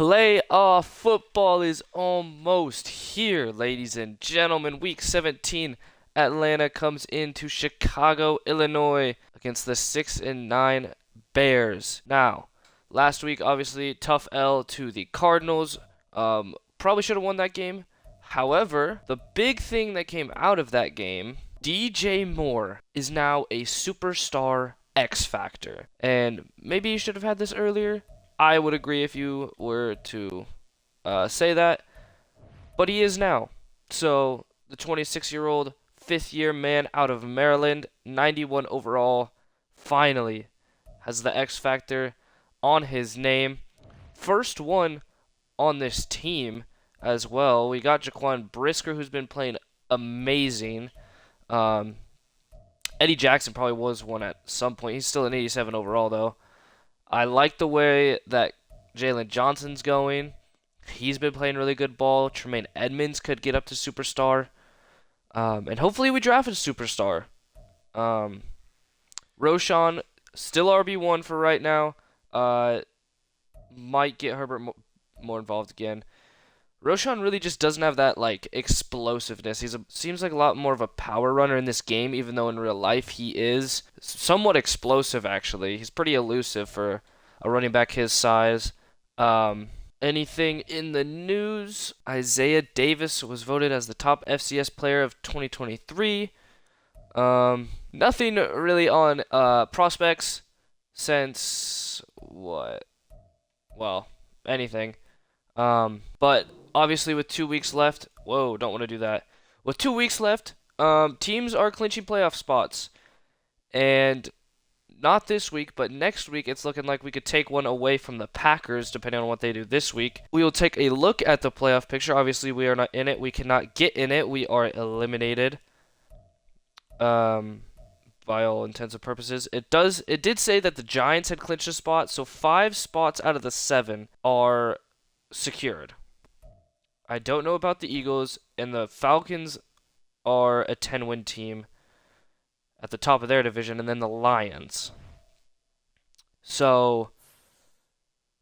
Playoff football is almost here, ladies and gentlemen. Week 17, Atlanta comes into Chicago, Illinois against the 6-9 Bears. Now, last week, obviously, tough L to the Cardinals. Probably should have won that game. However, the big thing that came out of that game, DJ Moore is now a superstar X Factor. And maybe you should have had this earlier. I would agree if you were to say that, but he is now. So the 26-year-old, fifth-year man out of Maryland, 91 overall, finally has the X Factor on his name. First one on this team as well. We got Jaquan Brisker, who's been playing amazing. Eddie Jackson probably was one at some point. He's still an 87 overall, though. I like the way that Jalen Johnson's going. He's been playing really good ball. Tremaine Edmonds could get up to superstar. And hopefully we draft a superstar. Roschon, still RB1 for right now. Might get Herbert more involved again. Roschon really just doesn't have that explosiveness. Seems like a lot more of a power runner in this game, even though in real life he is somewhat explosive. Actually, he's pretty elusive for a running back his size. Anything in the news? Isaiah Davis was voted as the top FCS player of 2023. Nothing really on prospects since what? Well, anything. But obviously with 2 weeks left, whoa, don't want to do that. With 2 weeks left, teams are clinching playoff spots. And not this week, but next week, it's looking like we could take one away from the Packers, depending on what they do this week. We will take a look at the playoff picture. Obviously, we are not in it. We cannot get in it. We are eliminated. By all intents and purposes. It did say that the Giants had clinched a spot, so 5 spots out of the 7 are secured. I don't know about the Eagles, and the Falcons are a 10-win team at the top of their division, and then the Lions. So,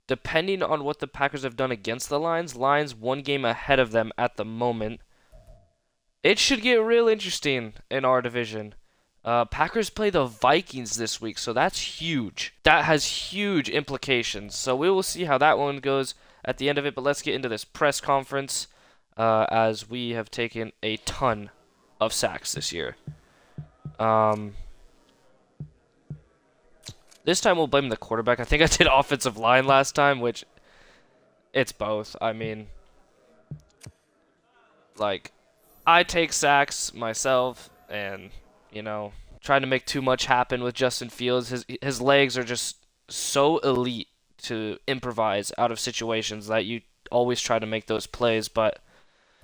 depending on what the Packers have done against the Lions 1 game ahead of them at the moment. It should get real interesting in our division. Packers play the Vikings this week, so that's huge. That has huge implications. So we will see how that one goes at the end of it, but let's get into this press conference as we have taken a ton of sacks this year. This time we'll blame the quarterback. I think I did offensive line last time, which it's both. I mean, I take sacks myself, and trying to make too much happen with Justin Fields. His legs are just so elite to improvise out of situations that you always try to make those plays, but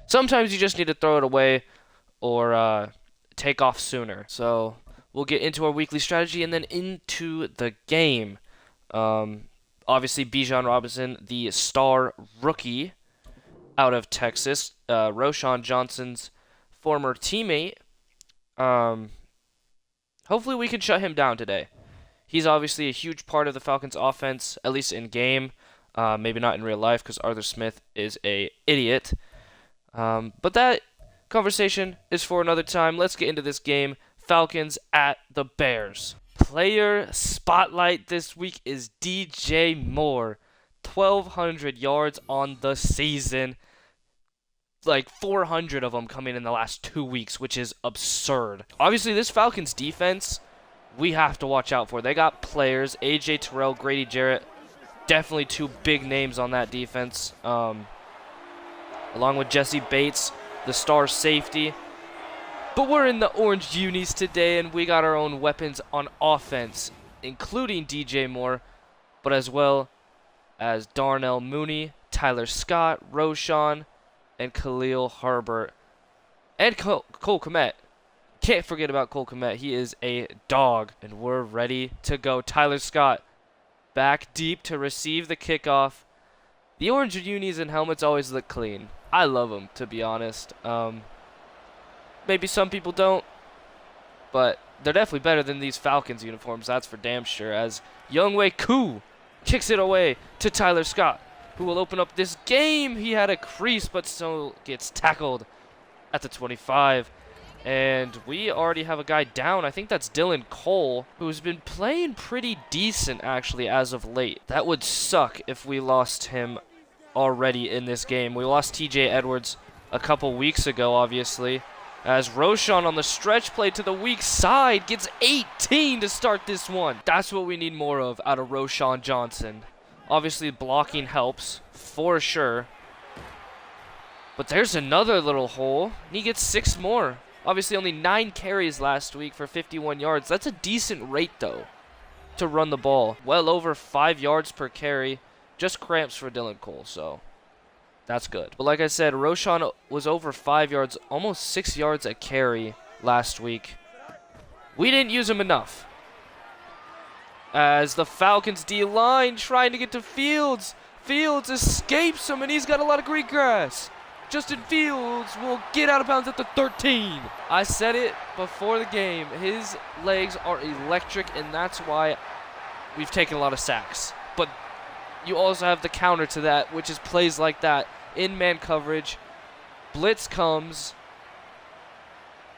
sometimes you just need to throw it away or take off sooner. So we'll get into our weekly strategy and then into the game. Obviously, Bijan Robinson, the star rookie out of Texas, Roschon Johnson's former teammate. Hopefully we can shut him down today. He's obviously a huge part of the Falcons' offense, at least in game. Maybe not in real life because Arthur Smith is an idiot. But that conversation is for another time. Let's get into this game. Falcons at the Bears. Player spotlight this week is DJ Moore. 1,200 yards on the season. 400 of them coming in the last 2 weeks, which is absurd. Obviously, this Falcons defense, we have to watch out for. They got players, A.J. Terrell, Grady Jarrett, definitely 2 big names on that defense, along with Jesse Bates, the star safety. But we're in the orange unis today, and we got our own weapons on offense, including DJ Moore, but as well as Darnell Mooney, Tyler Scott, Roschon, and Khalil Herbert, and Cole Kmet. Can't forget about Cole Kmet. He is a dog, and we're ready to go. Tyler Scott back deep to receive the kickoff. The orange unis and helmets always look clean. I love them, to be honest. Maybe some people don't, but they're definitely better than these Falcons uniforms, that's for damn sure, as Younghoe Koo kicks it away to Tyler Scott. who will open up this game. He had a crease, but still gets tackled at the 25. And we already have a guy down. I think that's Dylan Cole, who's been playing pretty decent, actually, as of late. That would suck if we lost him already in this game. We lost TJ Edwards a couple weeks ago, obviously, as Roshan on the stretch play to the weak side gets 18 to start this one. That's what we need more of out of Roshan Johnson. Obviously, blocking helps, for sure. But there's another little hole, and he gets 6 more. Obviously, only 9 carries last week for 51 yards. That's a decent rate, though, to run the ball. Well over 5 yards per carry. Just cramps for Dylan Cole, so that's good. But like I said, Roshan was over 5 yards, almost 6 yards a carry last week. We didn't use him enough. As the Falcons D-line trying to get to Fields. Fields escapes him, and he's got a lot of green grass. Justin Fields will get out of bounds at the 13. I said it before the game. His legs are electric, and that's why we've taken a lot of sacks. But you also have the counter to that, which is plays like that. In-man coverage. Blitz comes.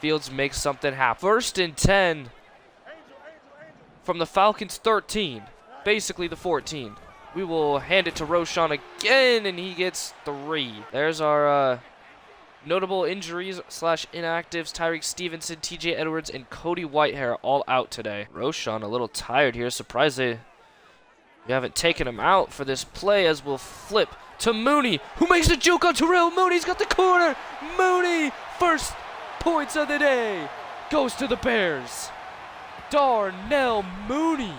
Fields makes something happen. 1st and 10 from the Falcons' 13. Basically the 14. We will hand it to Roshan again, and he gets 3. There's our notable injuries / inactives. Tyreek Stevenson, TJ Edwards, and Cody Whitehair all out today. Roshan a little tired here. Surprised we haven't taken him out for this play, as we'll flip to Mooney, who makes a juke on Terrell. Mooney's got the corner. Mooney, first points of the day, goes to the Bears. Darnell Mooney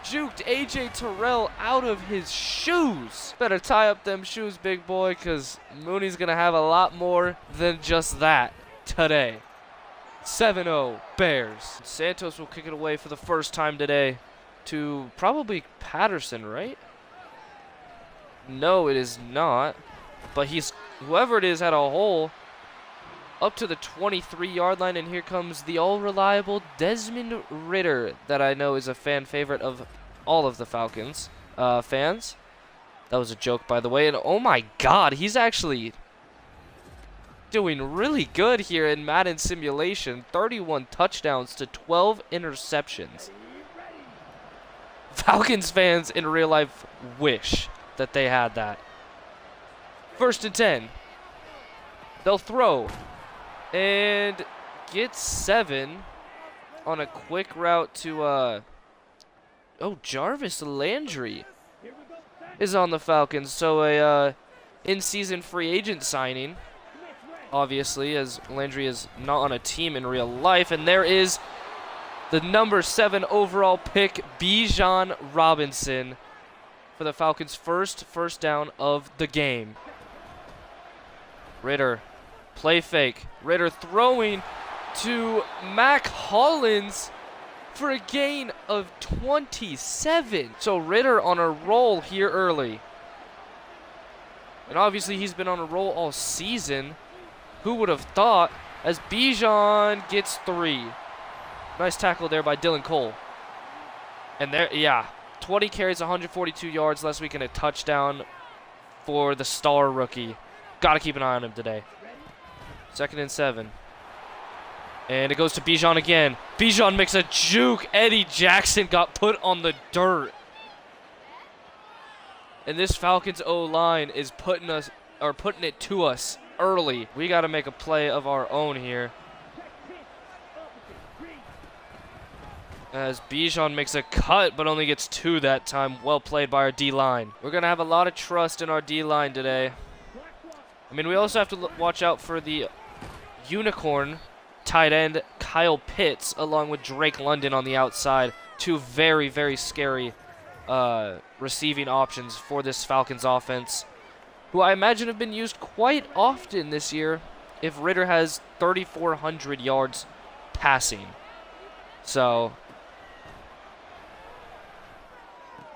juked A.J. Terrell out of his shoes. Better tie up them shoes, big boy, because Mooney's going to have a lot more than just that today. 7-0 Bears. Santos will kick it away for the first time today to probably Patterson, right? No, it is not. But whoever it is had a hole up to the 23-yard line, and here comes the all-reliable Desmond Ridder that I know is a fan favorite of all of the Falcons fans. That was a joke, by the way, and oh my god, he's actually doing really good here in Madden simulation. 31 touchdowns to 12 interceptions. Falcons fans in real life wish that they had that. 1st and 10. They'll throw and get 7 on a quick route to Jarvis Landry is on the Falcons. So a in-season free agent signing, obviously, as Landry is not on a team in real life. And there is the number 7 overall pick, Bijan Robinson, for the Falcons' first down of the game. Ridder, play fake. Ridder throwing to Mac Hollins for a gain of 27. So Ridder on a roll here early. And obviously he's been on a roll all season. Who would have thought, as Bijan gets 3. Nice tackle there by Dylan Cole. And there, yeah, 20 carries, 142 yards last week, and a touchdown for the star rookie. Got to keep an eye on him today. 2nd and 7. And it goes to Bijan again. Bijan makes a juke. Eddie Jackson got put on the dirt. And this Falcons O-line is putting it to us early. We got to make a play of our own here. As Bijan makes a cut, but only gets 2 that time. Well played by our D-line. We're going to have a lot of trust in our D-line today. I mean, we also have to watch out for the unicorn tight end Kyle Pitts, along with Drake London on the outside. 2 very, very scary receiving options for this Falcons offense, who I imagine have been used quite often this year if Ridder has 3,400 yards passing. So,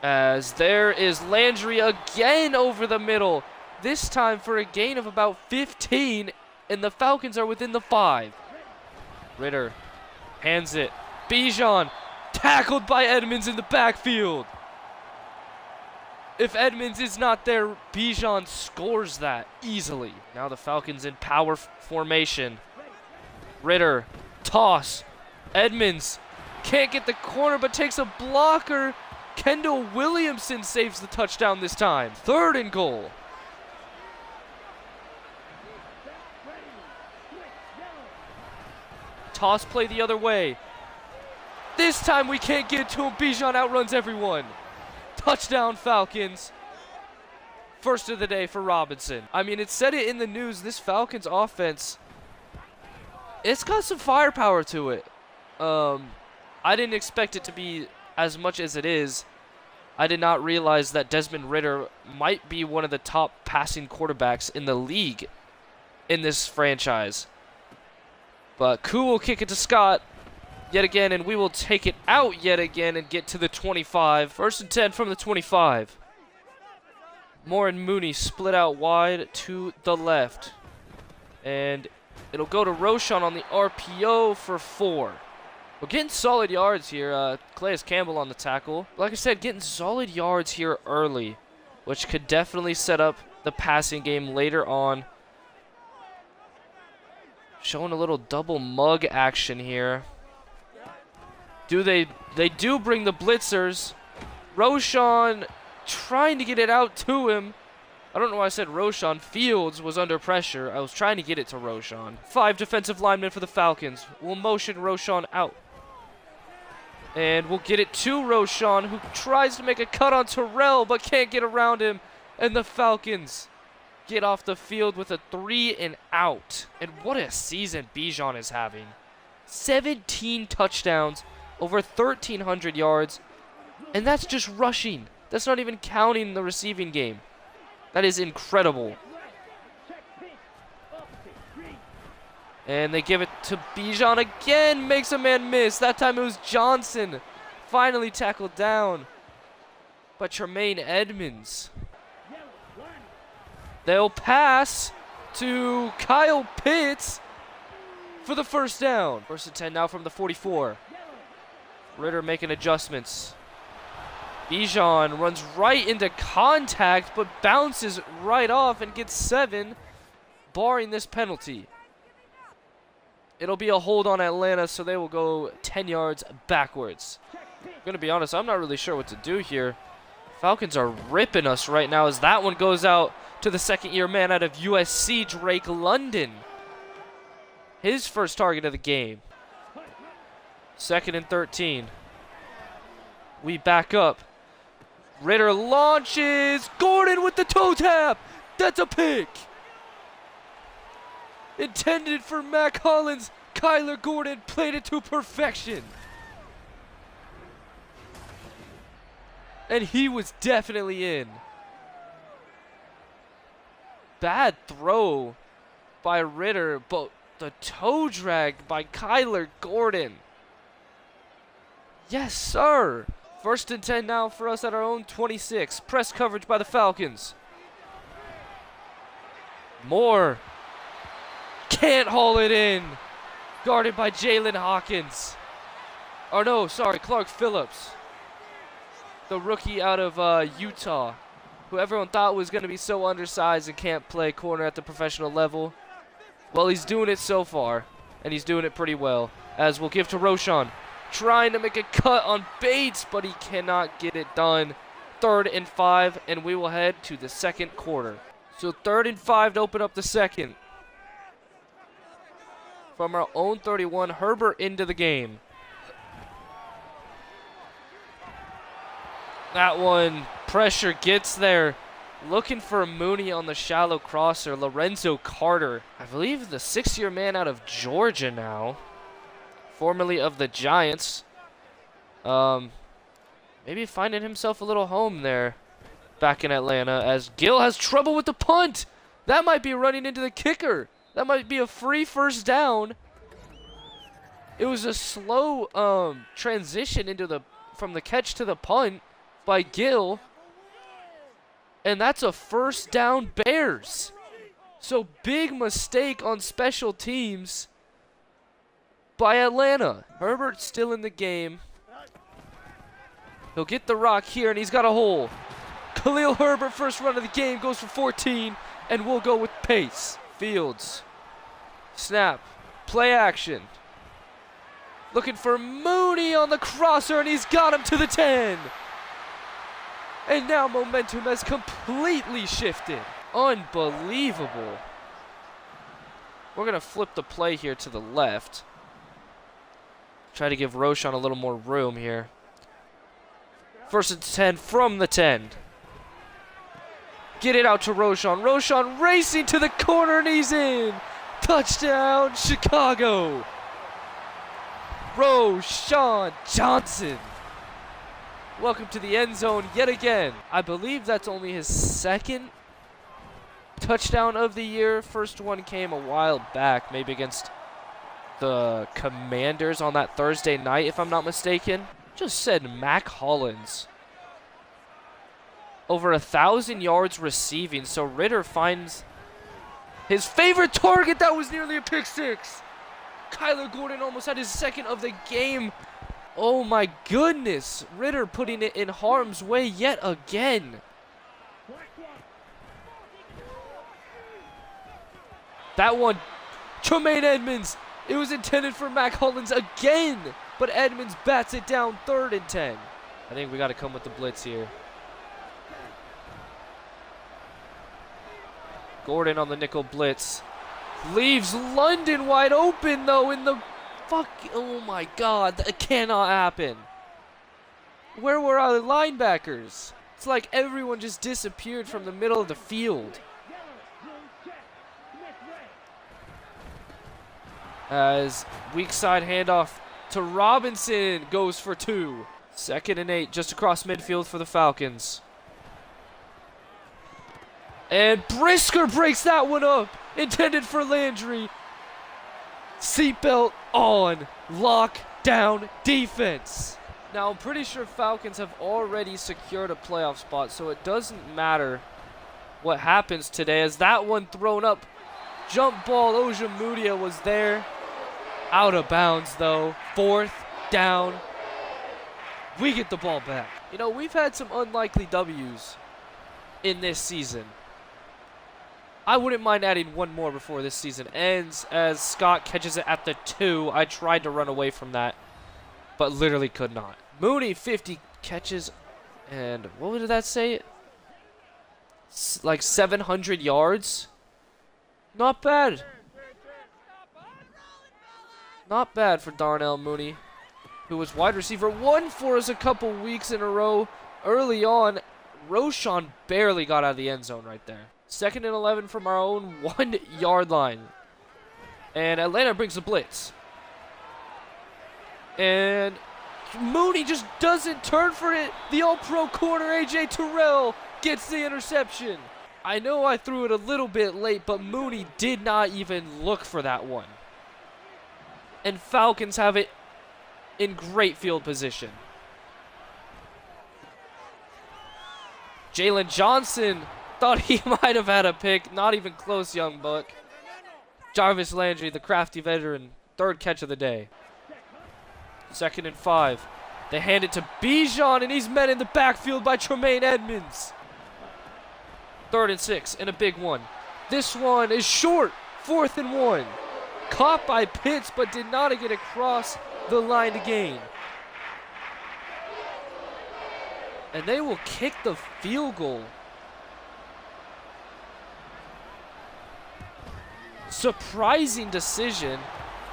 as there is Landry again over the middle, this time for a gain of about 15, and the Falcons are within the 5. Ridder hands it. Bijan tackled by Edmonds in the backfield. If Edmonds is not there, Bijan scores that easily. Now the Falcons in power formation. Ritter, toss. Edmonds can't get the corner but takes a blocker. Kendall Williamson saves the touchdown this time. 3rd and goal. Toss play the other way. This time we can't get to him. Bijan outruns everyone. Touchdown Falcons. First of the day for Robinson. I mean, it said it in the news. This Falcons offense, it's got some firepower to it. I didn't expect it to be as much as it is. I did not realize that Desmond Ritter might be one of the top passing quarterbacks in the league in this franchise. But Koo will kick it to Scott yet again, and we will take it out yet again and get to the 25. 1st and 10 from the 25. Moore and Mooney split out wide to the left. And it'll go to Roschon on the RPO for 4. We're getting solid yards here. Calais Campbell on the tackle. Like I said, getting solid yards here early, which could definitely set up the passing game later on. Showing a little double mug action here. They do bring the blitzers. Roschon trying to get it out to him. I don't know why I said Roschon. Fields was under pressure. I was trying to get it to Roschon. 5 defensive linemen for the Falcons. We'll motion Roschon out. And we'll get it to Roschon, who tries to make a cut on Terrell, but can't get around him. And the Falcons get off the field with a 3 and out. And what a season Bijan is having. 17 touchdowns, over 1,300 yards. And that's just rushing. That's not even counting the receiving game. That is incredible. And they give it to Bijan again. Makes a man miss. That time it was Johnson. Finally tackled down by Tremaine Edmonds. They'll pass to Kyle Pitts for the 1st down. 1st and 10 now from the 44. Ritter making adjustments. Bijan runs right into contact, but bounces right off and gets 7, barring this penalty. It'll be a hold on Atlanta, so they will go 10 yards backwards. I'm going to be honest, I'm not really sure what to do here. Falcons are ripping us right now as that one goes out to the 2nd-year man out of USC, Drake London. His first target of the game. 2nd and 13. We back up. Ritter launches. Gordon with the toe tap. That's a pick. Intended for Mac Hollins. Kyler Gordon played it to perfection. And he was definitely in. Bad throw by Ritter, but the toe drag by Kyler Gordon. Yes, sir. 1st and 10 now for us at our own 26. Press coverage by the Falcons. Moore can't haul it in. Guarded by Jalen Hawkins. Or no, sorry, Clark Phillips. The rookie out of Utah, who everyone thought was going to be so undersized and can't play corner at the professional level. Well, he's doing it so far, and he's doing it pretty well. As we'll give to Roschon. Trying to make a cut on Bates, but he cannot get it done. 3rd and 5, and we will head to the 2nd quarter. So 3rd and 5 to open up the 2nd. From our own 31, Herbert into the game. That one, pressure gets there. Looking for Mooney on the shallow crosser. Lorenzo Carter, I believe the 6-year man out of Georgia now. Formerly of the Giants. Maybe finding himself a little home there back in Atlanta, as Gill has trouble with the punt. That might be running into the kicker. That might be a free 1st down. It was a slow transition into from the catch to the punt by Gill. And that's a 1st down Bears. So big mistake on special teams by Atlanta. Herbert still in the game. He'll get the rock here, and he's got a hole. Khalil Herbert, first run of the game, goes for 14, and we'll go with pace. Fields. Snap. Play action. Looking for Mooney on the crosser, and he's got him to the 10. And now momentum has completely shifted. Unbelievable. We're going to flip the play here to the left. Try to give Roschon a little more room here. First and 10 from the 10. Get it out to Roschon. Roschon racing to the corner, and he's in. Touchdown, Chicago. Roschon Johnson. Welcome to the end zone yet again. I believe that's only his second touchdown of the year. First one came a while back, maybe against the Commanders on that Thursday night, if I'm not mistaken. Just said Mac Hollins. Over 1,000 yards receiving, so Ritter finds his favorite target. That was nearly a pick six. Kyler Gordon almost had his second of the game. Oh my goodness. Ritter putting it in harm's way yet again. That one, Tremaine Edmonds. It was intended for Mac Hollins again, but Edmonds bats it down, 3rd and 10. I think we got to come with the blitz here. Gordon on the nickel blitz. Leaves London wide open, though, in the oh my God, that cannot happen. Where were our linebackers? It's like everyone just disappeared from the middle of the field. As weak side handoff to Robinson goes for 2. 2nd and 8 just across midfield for the Falcons. And Brisker breaks that one up. Intended for Landry. Seatbelt on. Lockdown defense. Now, I'm pretty sure Falcons have already secured a playoff spot, so it doesn't matter what happens today. As that one thrown up. Jump ball. Ojemudia was there. Out of bounds, though. 4th down. We get the ball back. You know, we've had some unlikely W's in this season. I wouldn't mind adding one more before this season ends, as Scott catches it at the 2. I tried to run away from that, but literally could not. Mooney, 50 catches, and what did that say? Like 700 yards? Not bad. Not bad for Darnell Mooney, who was wide receiver 1 for us a couple weeks in a row. Early on, Roschon barely got out of the end zone right there. 2nd and 11 from our own 1-yard line. And Atlanta brings the blitz. And Mooney just doesn't turn for it. The all-pro corner, A.J. Terrell, gets the interception. I know I threw it a little bit late, but Mooney did not even look for that one. And Falcons have it in great field position. Jalen Johnson thought he might have had a pick. Not even close, young buck. Jarvis Landry, the crafty veteran, 3rd catch of the day. 2nd and 5. They hand it to Bijan, and he's met in the backfield by Tremaine Edmonds. 3rd and 6, and a big one. This one is short. 4th and 1. Caught by Pitts, but did not get across the line to gain. And they will kick the field goal. Surprising decision.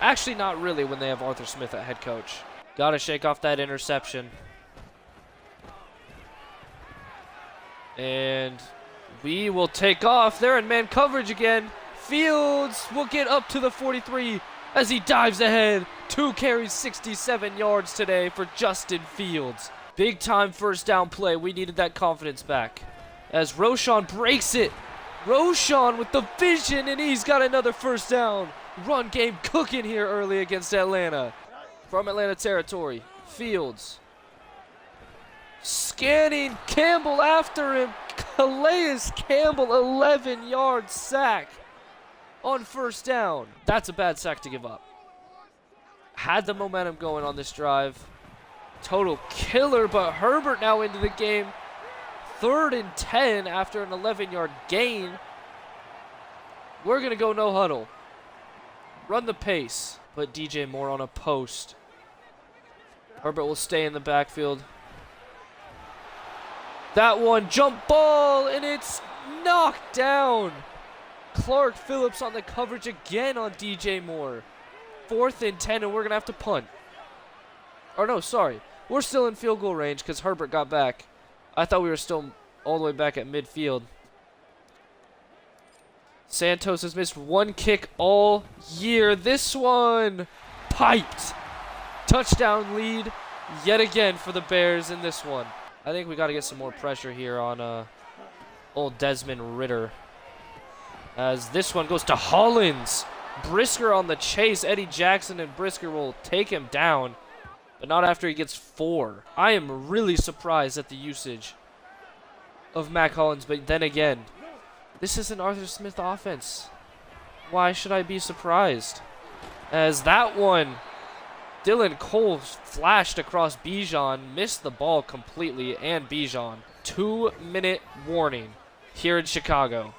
Actually, not really when they have Arthur Smith at head coach. Got to shake off that interception. And we will take off. They're in man coverage again. Fields will get up to the 43 as he dives ahead. 2 carries, 67 yards today for Justin Fields. Big time first down play. We needed that confidence back. As Roschon breaks it. Roschon with the vision, and he's got another first down. Run game cooking here early against Atlanta. From Atlanta territory. Fields. Scanning. Campbell after him. Calais Campbell, 11-yard sack on first down. That's a bad sack to give up. Had the momentum going on this drive. Total killer, but Herbert now into the game. 3rd and 10 after an 11-yard gain. We're going to go no huddle. Run the pace. Put DJ Moore on a post. Herbert will stay in the backfield. That one, jump ball, and it's knocked down. Clark Phillips on the coverage again on DJ Moore. 4th and 10, and we're going to have to punt. Or no, sorry. We're still in field goal range because Herbert got back. I thought we were still all the way back at midfield. Santos has missed one kick all year. This one, piped. Touchdown lead yet again for the Bears in this one. I think we got to get some more pressure here on old Desmond Ridder. As this one goes to Hollins. Brisker on the chase. Eddie Jackson and Brisker will take him down, but not after he gets 4. I am really surprised at the usage of Mac Hollins, but then again, this is an Arthur Smith offense. Why should I be surprised? As that one, Dylan Cole flashed across Bijan, missed the ball completely, and Bijan. 2-minute warning here in Chicago.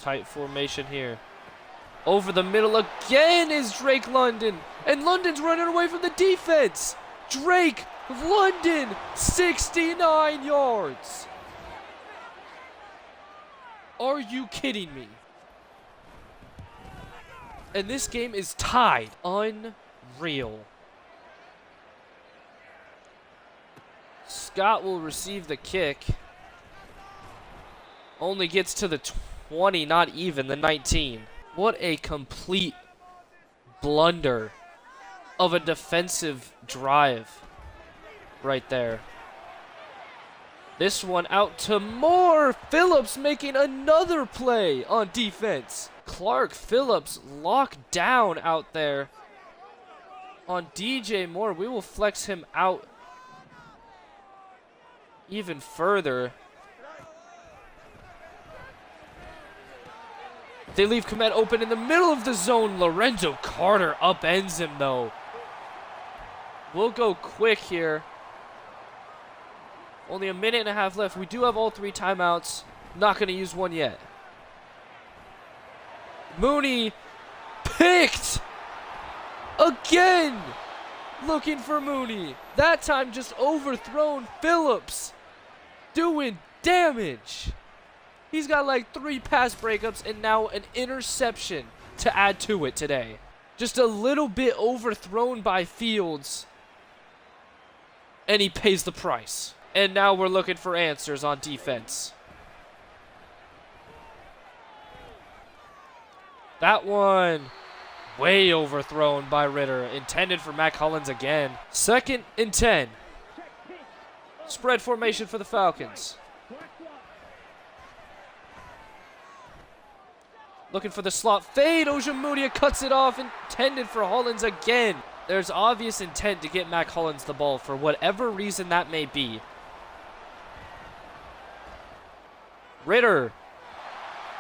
Tight formation here. Over the middle again is Drake London. And London's running away from the defense. Drake London, 69 yards. Are you kidding me? And this game is tied. Unreal. Scott will receive the kick. Only gets to the 20, not even the 19. What a complete blunder of a defensive drive right there. This one out to Moore. Phillips making another play on defense. Clark Phillips locked down out there on DJ Moore. We will flex him out even further. They leave Komet open in the middle of the zone. Lorenzo Carter upends him, though. We'll go quick here. Only a minute and a half left. We do have all 3 timeouts. Not going to use one yet. Mooney picked again. Looking for Mooney. That time just overthrown. Phillips doing damage. He's got like 3 pass breakups and now an interception to add to it today. Just a little bit overthrown by Fields. And he pays the price. And now we're looking for answers on defense. That one way overthrown by Ridder. Intended for Mac Hollins again. 2nd and 10. Spread formation for the Falcons. Looking for the slot fade. Ojemudia cuts it off. Intended for Hollins again. There's obvious intent to get Mac Hollins the ball for whatever reason that may be. Ridder.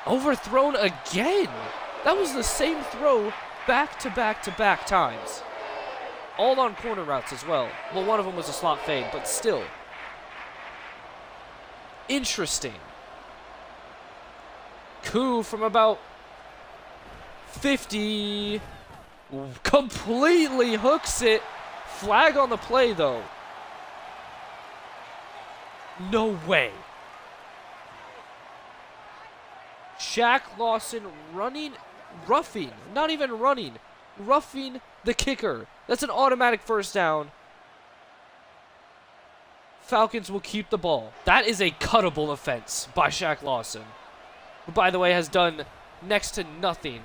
Overthrown again. That was the same throw back to back to back times. All on corner routes as well. Well, one of them was a slot fade, but still. Interesting. Koo from about 50. Completely hooks it. Flag on the play, though. No way. Shaq Lawson roughing, not even running, roughing the kicker. That's an automatic first down. Falcons will keep the ball. That is a cuttable offense by Shaq Lawson, who, by the way, has done next to nothing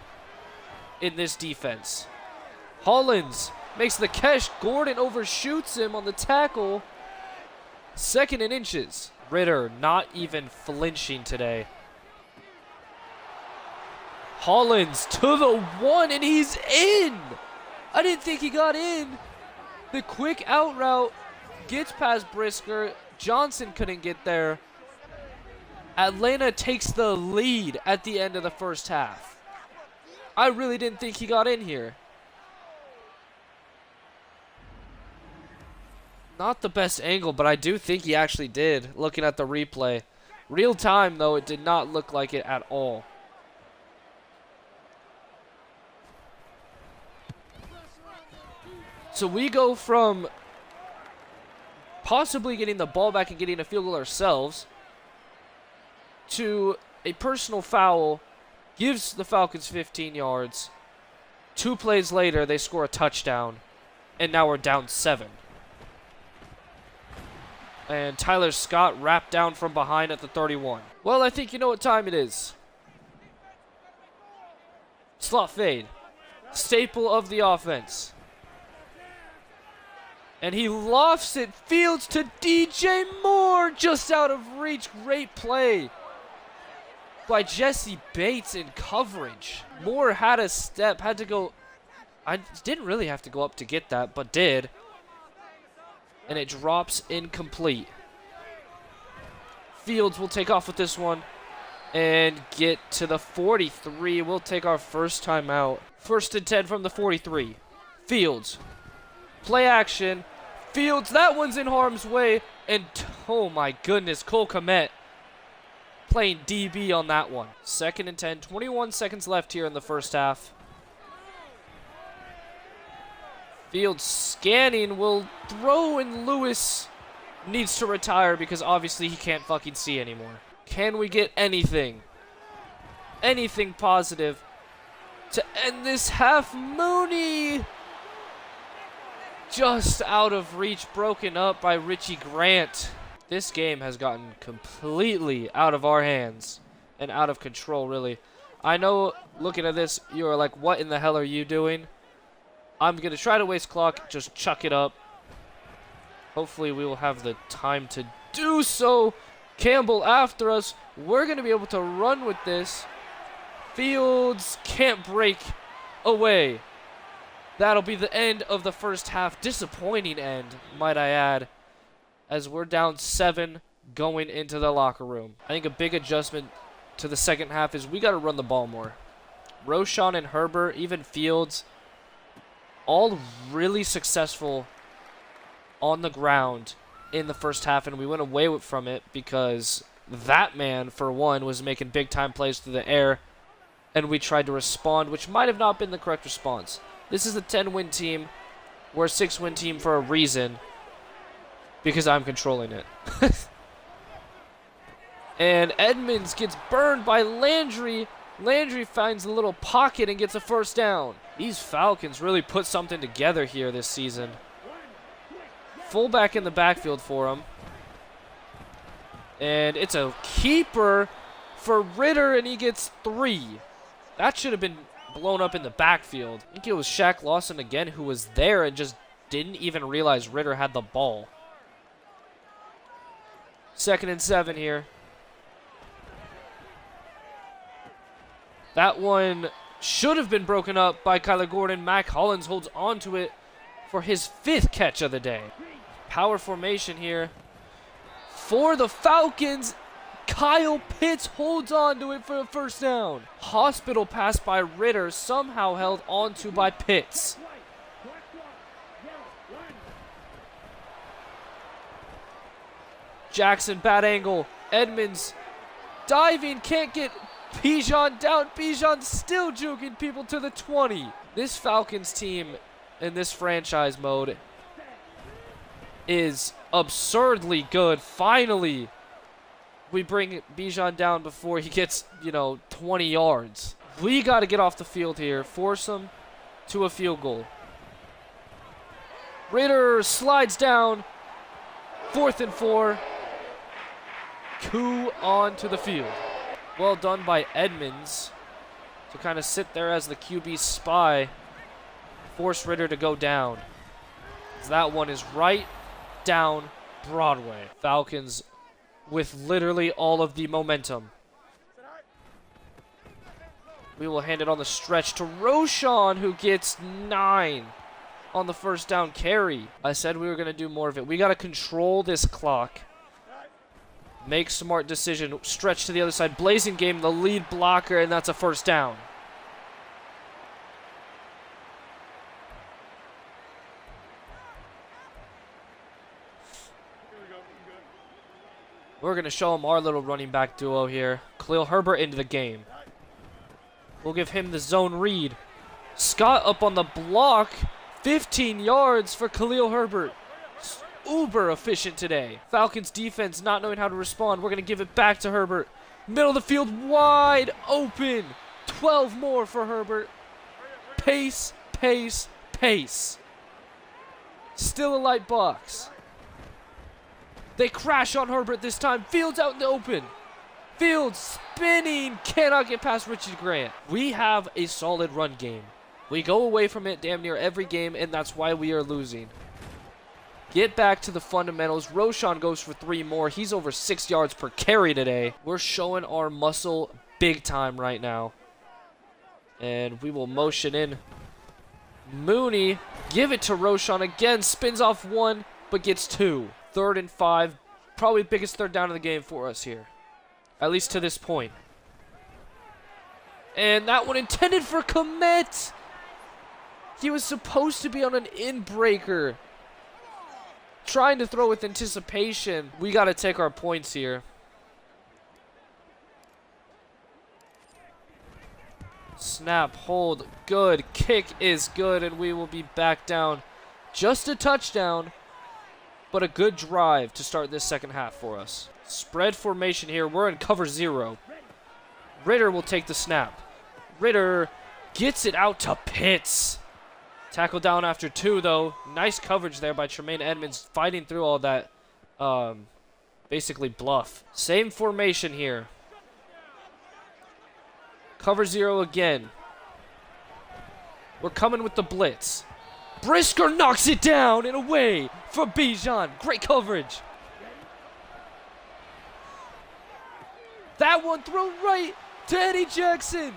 in this defense. Hollins makes the catch. Gordon overshoots him on the tackle. 2nd and inches. Ridder not even flinching today. Hollins to the 1, and he's in. I didn't think he got in. The quick out route gets past Brisker. Johnson couldn't get there. Atlanta takes the lead at the end of the first half. I really didn't think he got in here. Not the best angle, but I do think he actually did, looking at the replay. Real time, though, it did not look like it at all. So we go from possibly getting the ball back and getting a field goal ourselves to a personal foul gives the Falcons 15 yards. 2 plays later, they score a touchdown, and now we're down 7. And Tyler Scott wrapped down from behind at the 31. Well, I think you know what time it is. Slot fade. Staple of the offense. And he lofts it. Fields to DJ Moore. Just out of reach. Great play by Jesse Bates in coverage. Moore had a step. Had to go. I didn't really have to go up to get that, but did. And it drops incomplete. Fields will take off with this one and get to the 43. We'll take our first time out. 1st and 10 from the 43. Fields. Play action. Fields, that one's in harm's way. And, oh my goodness, Cole Kmet playing DB on that one. 2nd and 10. 21 seconds left here in the first half. Fields scanning, will throw, and Lewis needs to retire because obviously he can't fucking see anymore. Can we get anything? Anything positive to end this half? Mooney just out of reach, broken up by Richie Grant. This game has gotten completely out of our hands and out of control, really. I know, looking at this, you're like, what in the hell are you doing? I'm going to try to waste clock, just chuck it up. Hopefully we will have the time to do so. Campbell after us. We're going to be able to run with this. Fields can't break away. That'll be the end of the first half. Disappointing end, might I add, as we're down 7 going into the locker room. I think a big adjustment to the second half is we got to run the ball more. Roschon and Herbert, even Fields, all really successful on the ground in the first half, and we went away from it because that man, for one, was making big-time plays through the air, and we tried to respond, which might have not been the correct response. This is a 10-win team. We're a 6-win team for a reason, because I'm controlling it. And Edmonds gets burned by Landry. Landry finds a little pocket and gets a first down. These Falcons really put something together here this season. Fullback in the backfield for him. And it's a keeper for Ritter, and he gets 3. That should have been blown up in the backfield. I think it was Shaq Lawson again who was there and just didn't even realize Ritter had the ball. 2nd and 7 here. That one should have been broken up by Kyler Gordon. Mac Hollins holds on to it for his 5th catch of the day. Power formation here for the Falcons. Kyle Pitts holds on to it for a first down. Hospital pass by Ritter, somehow held onto by Pitts. Jackson, bad angle. Edmonds diving, can't get Bijan down. Bijan still juking people to the 20. This Falcons team in this franchise mode is absurdly good. Finally, we bring Bijan down before he gets, 20 yards. We got to get off the field here. Force him to a field goal. Ritter slides down. 4th and 4. Coup onto the field. Well done by Edmonds to kind of sit there as the QB spy. Force Ritter to go down. That one is right down Broadway. Falcons with literally all of the momentum. We will hand it on the stretch to Roschon, who gets 9 on the first down carry. I said we were going to do more of it. We got to control this clock. Make smart decision. Stretch to the other side. Blazing game, the lead blocker, and that's a first down. we're going to show him our little running back duo here. Khalil Herbert into the game. We'll give him the zone read. Scott up on the block. 15 yards for Khalil Herbert. Uber efficient today. Falcons defense not knowing how to respond. We're going to give it back to Herbert. Middle of the field, wide open. 12 more for Herbert. Pace, pace, pace. Still a light box. They crash on Herbert this time. Fields out in the open. Fields spinning. Cannot get past Richie Grant. We have a solid run game. We go away from it damn near every game, and that's why we are losing. Get back to the fundamentals. Roschon goes for 3 more. He's over 6 yards per carry today. We're showing our muscle big time right now. And we will motion in. Mooney, give it to Roschon again. Spins off 1, but gets 2. 3rd and 5. Probably biggest third down of the game for us here. At least to this point. And that one intended for Komet. He was supposed to be on an in-breaker. Trying to throw with anticipation. We got to take our points here. Snap, hold, good. Kick is good, and we will be back down. Just a touchdown, but a good drive to start this second half for us. Spread formation here. We're in cover 0. Ritter will take the snap. Ritter gets it out to Pitts. Tackle down after 2, though. Nice coverage there by Tremaine Edmonds, fighting through all that, basically bluff. Same formation here. Cover 0 again. We're coming with the blitz. Brisker knocks it down and away for Bijan. Great coverage. That one thrown right to Eddie Jackson.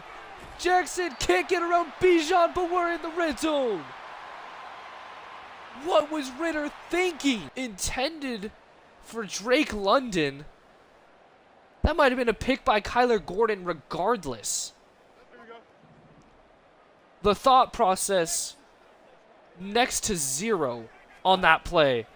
Jackson can't get around Bijan, but we're in the red zone. What was Ritter thinking? Intended for Drake London. That might have been a pick by Kyler Gordon regardless. The thought process next to 0 on that play.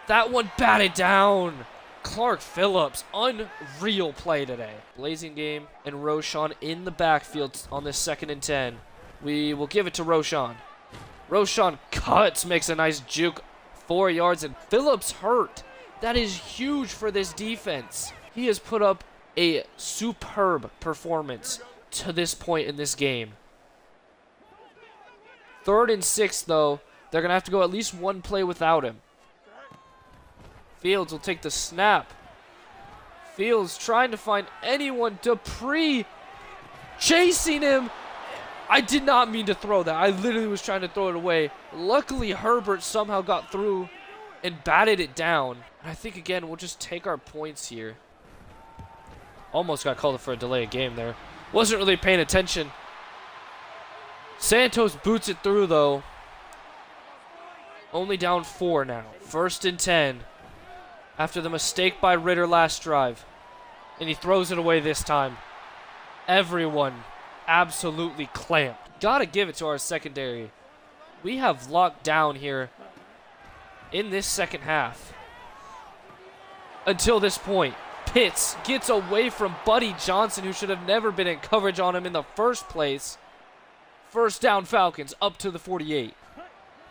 That one batted down. Clark Phillips, unreal play today. Blazing game and Roschon in the backfield on this 2nd and 10. We will give it to Roschon. Roschon cuts, makes a nice juke. 4 yards, and Phillips hurt. That is huge for this defense. He has put up a superb performance to this point in this game. 3rd and 6, though. They're going to have to go at least 1 play without him. Fields will take the snap. Fields trying to find anyone. Dupree chasing him. I did not mean to throw that. I literally was trying to throw it away. Luckily, Herbert somehow got through and batted it down. And I think, again, we'll just take our points here. Almost got called for a delay of game there. Wasn't really paying attention. Santos boots it through, though. Only down 4 now. 1st and 10. After the mistake by Ritter last drive. And he throws it away this time. Everyone absolutely clamped. Gotta give it to our secondary. We have locked down here in this second half. Until this point. Pitts gets away from Buddy Johnson, who should have never been in coverage on him in the first place. 1st down Falcons up to the 48.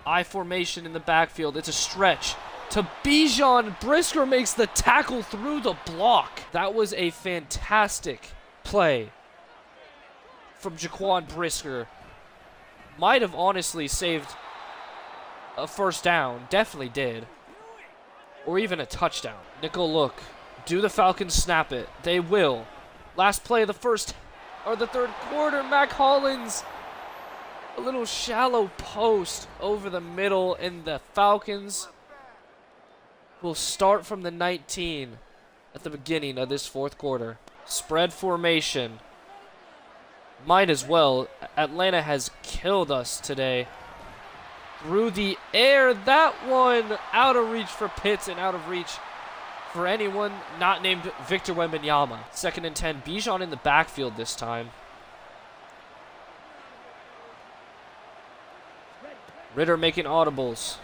I formation in the backfield. It's a stretch to Bijan. Brisker makes the tackle through the block. That was a fantastic play from Jaquan Brisker. Might have honestly saved a 1st down. Definitely did. Or even a touchdown. Nickel look. Do the Falcons snap it? They will. Last play of the 1st or the 3rd quarter. Mac Hollins. A little shallow post over the middle, and the Falcons will start from the 19 at the beginning of this 4th quarter. Spread formation. Might as well. Atlanta has killed us today. Through the air. That one out of reach for Pitts and out of reach for anyone not named Victor Wembanyama. 2nd and 10. Bijan in the backfield this time. Ritter making audibles.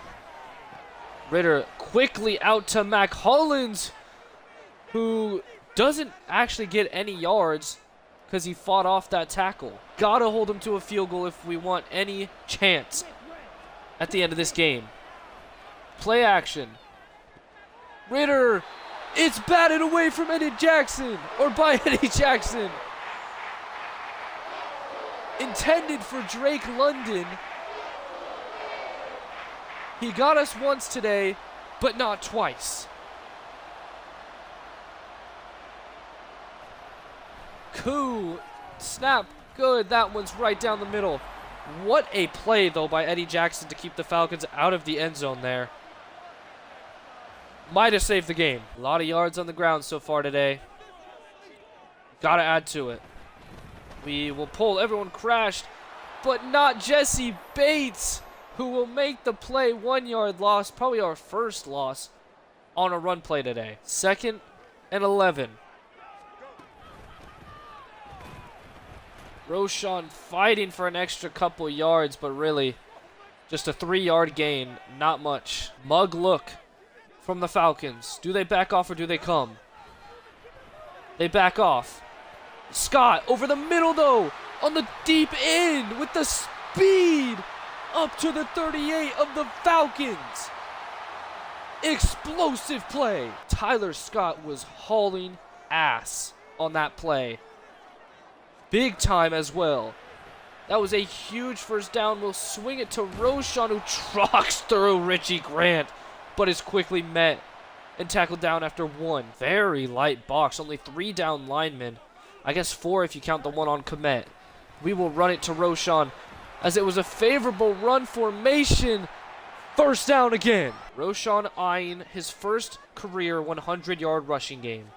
Ritter quickly out to Mac Hollins, who doesn't actually get any yards because he fought off that tackle. Gotta hold him to a field goal if we want any chance at the end of this game. Play action. Ritter, it's batted away from Eddie Jackson, or by Eddie Jackson. Intended for Drake London. He got us once today, but not twice. Koo, snap, good. That one's right down the middle. What a play, though, by Eddie Jackson to keep the Falcons out of the end zone there. Might have saved the game. A lot of yards on the ground so far today. Gotta add to it. We will pull. Everyone crashed, but not Jesse Bates, who will make the play. 1 yard loss, probably our first loss on a run play today. 2nd and 11. Roschon fighting for an extra couple yards, but really just a 3-yard gain. Not much. Mug look from the Falcons. Do they back off or do they come? They back off. Scott over the middle, though, on the deep end with the speed up to the 38 of the Falcons. Explosive play. Tyler Scott was hauling ass on that play. Big time as well. That was a huge first down. We'll swing it to Roschon, who trucks through Richie Grant, but is quickly met and tackled down after 1. Very light box. Only 3 down linemen. I guess 4 if you count the one on Komet. We will run it to Roschon as it was a favorable run formation. First down again. Roschon eyeing his first career 100-yard rushing game.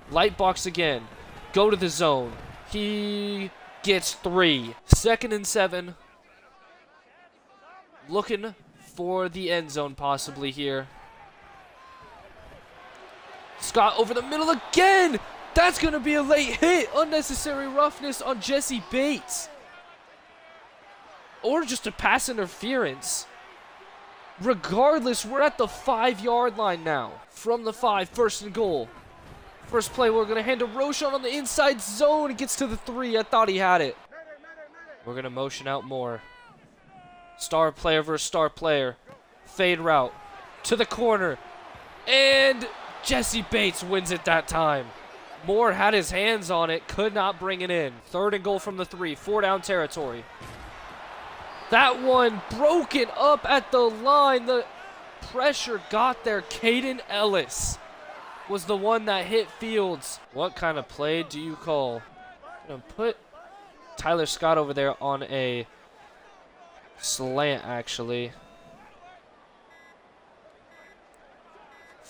Light box again. Go to the zone. He gets 3. 2nd and 7. Looking for the end zone possibly here. Scott over the middle again. That's going to be a late hit. Unnecessary roughness on Jesse Bates. Or just a pass interference. Regardless, we're at the 5-yard line now. From the 5, 1st and goal. First play, we're going to hand to Roschon on the inside zone. It gets to the 3. I thought he had it. We're going to motion out more. Star player versus star player. Fade route to the corner. And Jesse Bates wins it that time. Moore had his hands on it, could not bring it in. 3rd and goal from the 3, 4 down territory. That one broken up at the line. The pressure got there. Caden Ellis was the one that hit Fields. What kind of play do you call? Gonna put Tyler Scott over there on a slant, actually.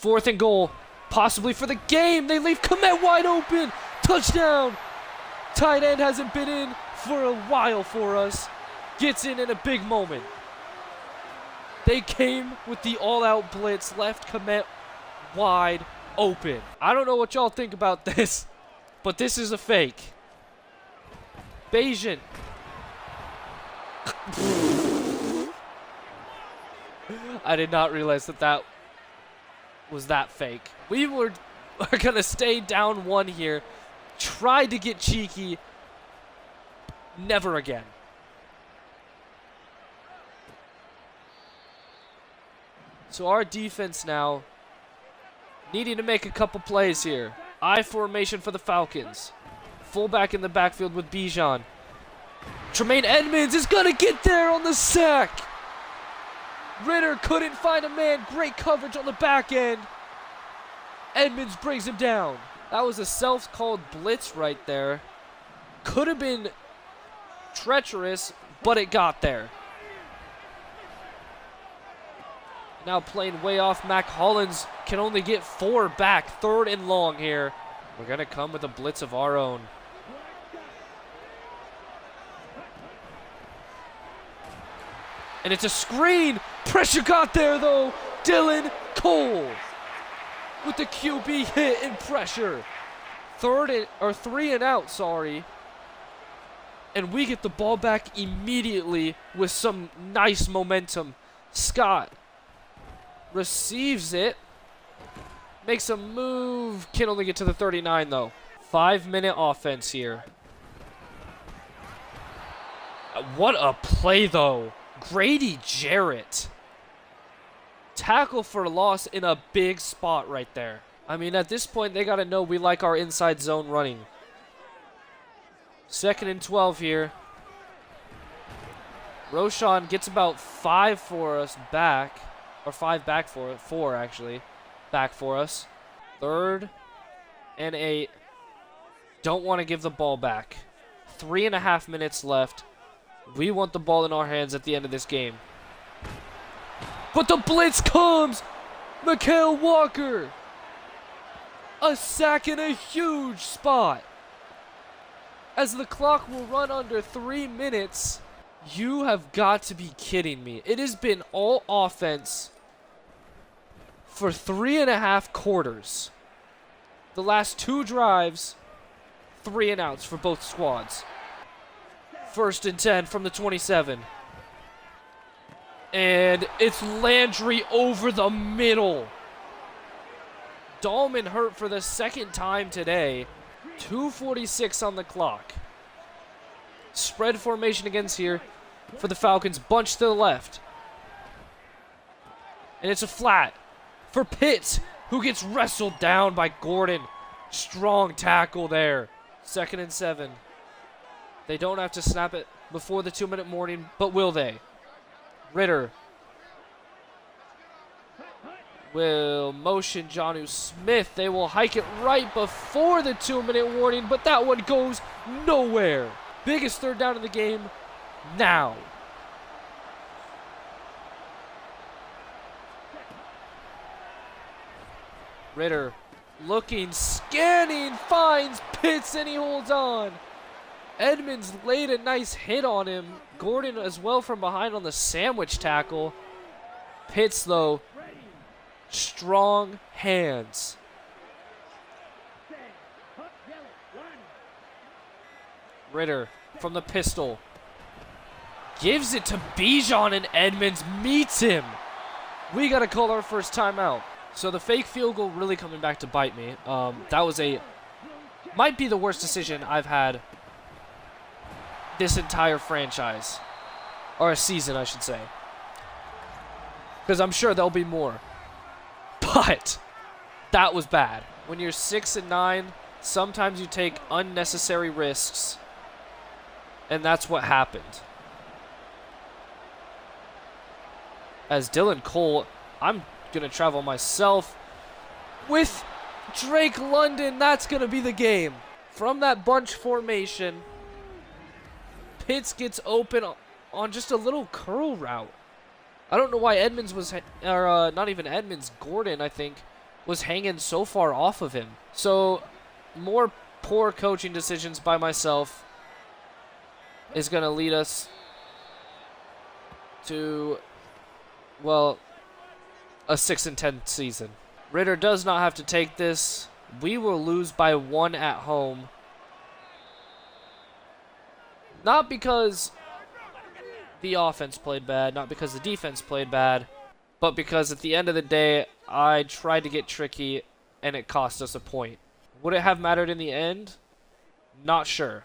4th and goal. Possibly for the game. They leave Komet wide open. Touchdown. Tight end hasn't been in for a while for us. Gets in a big moment. They came with the all-out blitz. Left Komet wide open. I don't know what y'all think about this, but this is a fake. Bayesian. I did not realize that was that fake. We were going to stay down 1 here. Tried to get cheeky. Never again. So our defense now needing to make a couple plays here. I formation for the Falcons. Fullback in the backfield with Bijan. Tremaine Edmonds is going to get there on the sack. Ritter couldn't find a man. Great coverage on the back end. Edmonds brings him down. That was a self-called blitz right there. Could have been treacherous, but it got there. Now playing way off. Mac Hollins can only get 4 back. 3rd and long here. We're going to come with a blitz of our own. And it's a screen. Pressure got there, though. Dylan Cole with the QB hit and pressure. 3rd and out, sorry. And we get the ball back immediately with some nice momentum. Scott Receives it. Makes a move. Can only get to the 39, though. 5-minute offense here. What a play, though. Grady Jarrett. Tackle for loss in a big spot right there. I mean, at this point, they got to know we like our inside zone running. 2nd and 12 here. Roschon gets about 5 for us back. Or 5 back for it. 4, actually. Back for us. 3rd and 8. Don't want to give the ball back. 3.5 minutes left. We want the ball in our hands at the end of this game. But the blitz comes! Mikael Walker! A sack in a huge spot. As the clock will run under 3 minutes. You have got to be kidding me. It has been all offense for 3.5 quarters. The last 2 drives, 3 and outs for both squads. 1st and 10 from the 27. And it's Landry over the middle. Dahlman hurt for the 2nd time today. 2:46 on the clock. Spread formation against here for the Falcons. Bunch to the left. And it's a flat for Pitts, who gets wrestled down by Gordon. Strong tackle there. 2nd and 7. They don't have to snap it before the 2-minute warning, but will they? Ritter will motion Jonnu Smith. They will hike it right before the 2-minute warning, but that one goes nowhere. Biggest 3rd down in the game now. Ritter looking, scanning, finds Pitts, and he holds on. Edmonds laid a nice hit on him. Gordon as well from behind on the sandwich tackle. Pitts, though, strong hands. Ritter from the pistol. Gives it to Bijan, and Edmonds meets him. We got to call our first timeout. So the fake field goal really coming back to bite me. That was might be the worst decision I've had this entire franchise. Or a season, I should say. Because I'm sure there'll be more. But that was bad. When you're 6 and 9, sometimes you take unnecessary risks. And that's what happened. As Dylan Cole, I'm going to travel myself with Drake London. That's going to be the game. From that bunch formation, Pitts gets open on just a little curl route. I don't know why Edmonds was, not even Edmonds, Gordon, I think, was hanging so far off of him. So, more poor coaching decisions by myself is going to lead us to, well, a 6 and 10 season. Ritter does not have to take this. We will lose by 1 at home. Not because the offense played bad, not because the defense played bad, but because at the end of the day, I tried to get tricky and it cost us a point. Would it have mattered in the end? Not sure.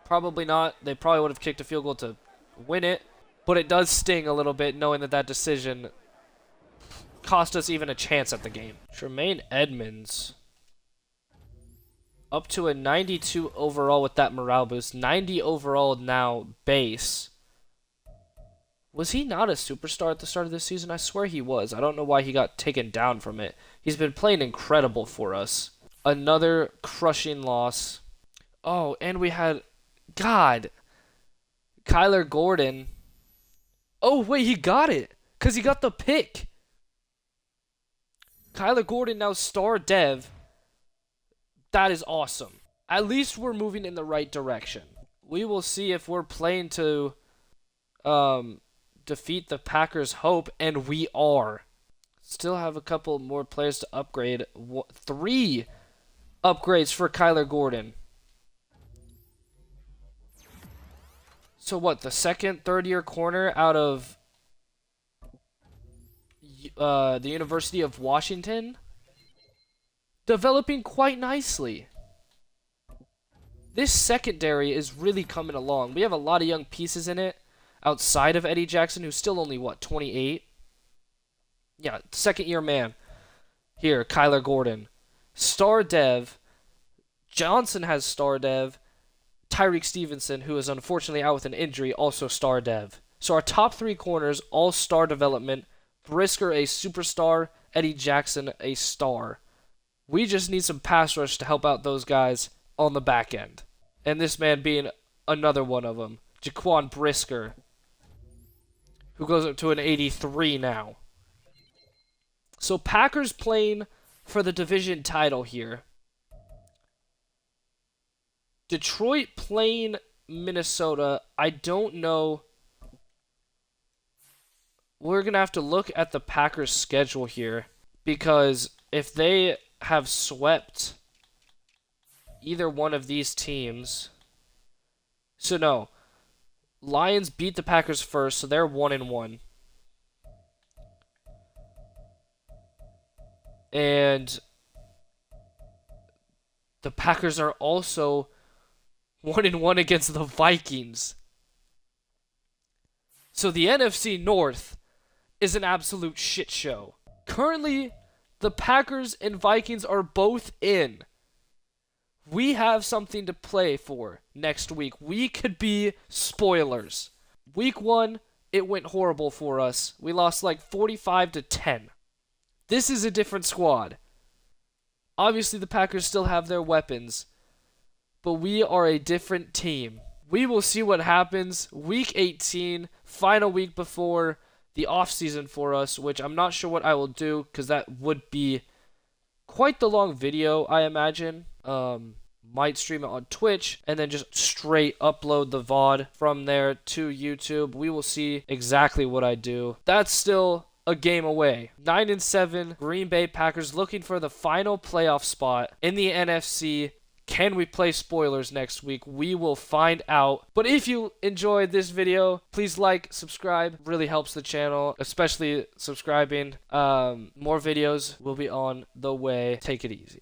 Probably not. They probably would have kicked a field goal to win it, but it does sting a little bit knowing that that decision cost us even a chance at the game. Tremaine Edmonds up to a 92 overall with that morale boost. 90 overall now base. Was he not a superstar at the start of this season? I swear he was. I don't know why he got taken down from it. He's been playing incredible for us. Another crushing loss. Oh, and we had, God, Kyler Gordon. Oh, wait, he got it because he got the pick. Kyler Gordon now star dev. That is awesome. At least we're moving in the right direction. We will see if we're playing to defeat the Packers' hope, and we are. Still have a couple more players to upgrade. 3 upgrades for Kyler Gordon. So what, the second, third-year corner out of the University of Washington, developing quite nicely. This secondary is really coming along. We have a lot of young pieces in it outside of Eddie Jackson, who's still only, what, 28? Yeah, second-year man. Here, Kyler Gordon. Star Dev. Johnson has Star Dev. Tyreek Stevenson, who is unfortunately out with an injury, also Star Dev. So our top three corners, all star development. Brisker, a superstar. Eddie Jackson, a star. We just need some pass rush to help out those guys on the back end. And this man being another one of them. Jaquan Brisker, who goes up to an 83 now. So Packers playing for the division title here. Detroit playing Minnesota. I don't know. We're going to have to look at the Packers' schedule here, because if they have swept either one of these teams. So no. Lions beat the Packers first, so they're 1-1. And the Packers are also 1-1 against the Vikings. So the NFC North is an absolute shit show. Currently, the Packers and Vikings are both in. We have something to play for next week. We could be spoilers. Week 1, it went horrible for us. We lost like 45-10. This is a different squad. Obviously, the Packers still have their weapons, but we are a different team. We will see what happens. Week 18, final week before the offseason for us, which I'm not sure what I will do, because that would be quite the long video, I imagine. Might stream it on Twitch, and then just straight upload the VOD from there to YouTube. We will see exactly what I do. That's still a game away. 9-7, Green Bay Packers looking for the final playoff spot in the NFC. Can we play spoilers next week? We will find out. But if you enjoyed this video, please like, subscribe. Really helps the channel, especially subscribing. More videos will be on the way. Take it easy.